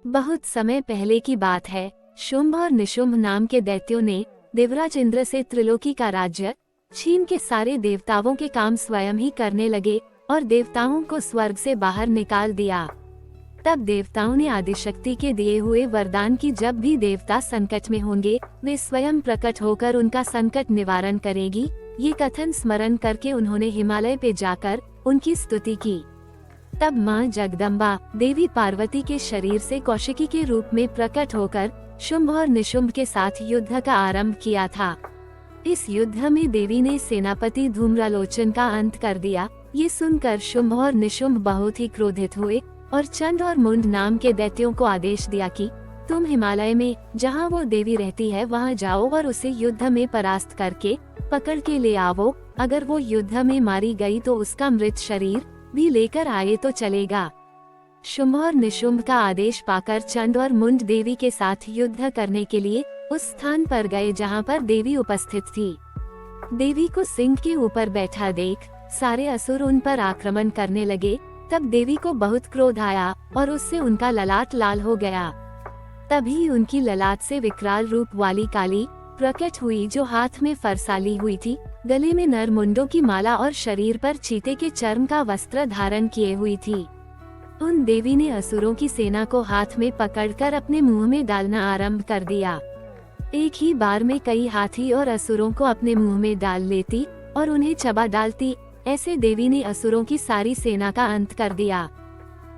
बहुत समय पहले की बात है। शुंभ और निशुंभ नाम के दैत्यों ने देवराज इंद्र से त्रिलोकी का राज्य छीन के सारे देवताओं के काम स्वयं ही करने लगे और देवताओं को स्वर्ग से बाहर निकाल दिया। तब देवताओं ने आदिशक्ति के दिए हुए वरदान की जब भी देवता संकट में होंगे वे स्वयं प्रकट होकर उनका संकट निवारण करेगी, ये कथन स्मरण करके उन्होंने हिमालय पे जाकर उनकी स्तुति की। तब माँ जगदम्बा देवी पार्वती के शरीर से कौशिकी के रूप में प्रकट होकर शुंभ और निशुंभ के साथ युद्ध का आरंभ किया था। इस युद्ध में देवी ने सेनापति धूम्रालोचन का अंत कर दिया। ये सुनकर शुंभ और निशुंभ बहुत ही क्रोधित हुए और चंड और मुंड नाम के दैत्यों को आदेश दिया कि तुम हिमालय में जहाँ वो देवी रहती है वहाँ जाओ और उसे युद्ध में परास्त करके पकड़ के ले आओ। अगर वो युद्ध में मारी गई तो उसका मृत शरीर भी लेकर आए तो चलेगा। शुंभ और निशुंभ का आदेश पाकर चंड और मुंड देवी के साथ युद्ध करने के लिए उस स्थान पर गए जहाँ पर देवी उपस्थित थी। देवी को सिंह के ऊपर बैठा देख सारे असुर उन पर आक्रमण करने लगे। तब देवी को बहुत क्रोध आया और उससे उनका ललाट लाल हो गया। तभी उनकी ललाट से विकराल रूप वाली काली प्रकट हुई जो हाथ में फरसाली हुई थी, गले में नर मुंडों की माला और शरीर पर चीते के चर्म का वस्त्र धारण किए हुई थी। उन देवी ने असुरों की सेना को हाथ में पकड़कर अपने मुंह में डालना आरंभ कर दिया। एक ही बार में कई हाथी और असुरों को अपने मुंह में डाल लेती और उन्हें चबा डालती। ऐसे देवी ने असुरों की सारी सेना का अंत कर दिया।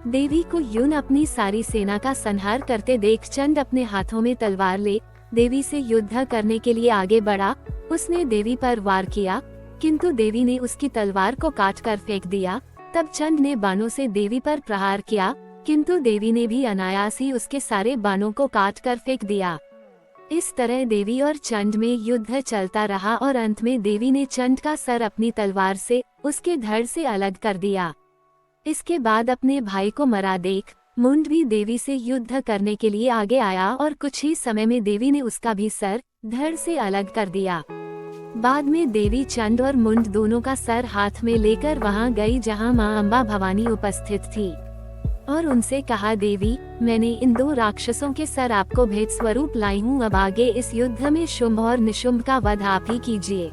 देवी को यूं अपनी सारी सेना का संहार करते देख चंड अपने हाथों में तलवार ले देवी से युद्ध करने के लिए आगे बढ़ा। उसने देवी पर वार किया किंतु देवी ने उसकी तलवार को काट कर फेंक दिया। तब चंड ने बाणों से देवी पर प्रहार किया किंतु देवी ने भी अनायास ही उसके सारे बाणों को काट कर फेंक दिया। इस तरह देवी और चंड में युद्ध चलता रहा और अंत में देवी ने चंड का सर अपनी तलवार से उसके धड़ से अलग कर दिया। इसके बाद अपने भाई को मरा देख मुंड भी देवी से युद्ध करने के लिए आगे आया और कुछ ही समय में देवी ने उसका भी सर धड़ से अलग कर दिया। बाद में देवी चंड और मुंड दोनों का सर हाथ में लेकर वहां गई जहां मां अम्बा भवानी उपस्थित थी और उनसे कहा, देवी मैंने इन दो राक्षसों के सर आपको भेंट स्वरूप लाई हूँ। अब आगे इस युद्ध में शुंभ और निशुंभ का वध आप ही कीजिए।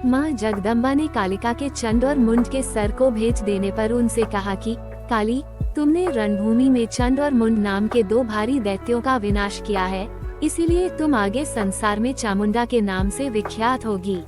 माँ जगदम्बा ने कालिका के चंड और मुंड के सर को भेज देने पर उनसे कहा कि काली, तुमने रणभूमि में चंड और मुंड नाम के दो भारी दैत्यों का विनाश किया है, इसीलिए तुम आगे संसार में चामुंडा के नाम से विख्यात होगी।